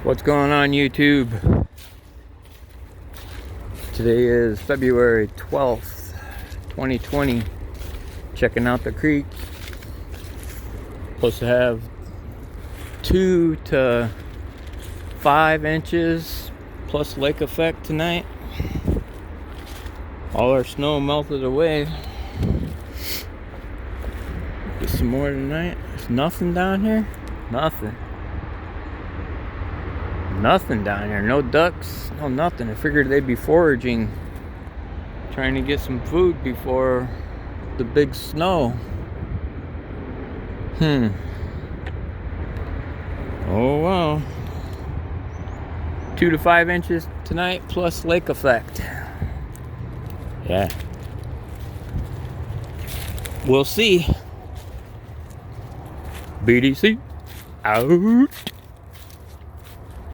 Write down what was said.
What's going on, YouTube? Today is February 12th, 2020. Checking out the creek. Supposed to have 2 to 5 inches plus lake effect tonight. All our snow melted away. Get some more tonight. There's nothing down here. Nothing down here. No ducks. No nothing. I figured they'd be foraging, trying to get some food before the big snow. Oh well. 2 to 5 inches tonight plus lake effect. Yeah. We'll see. BDC out.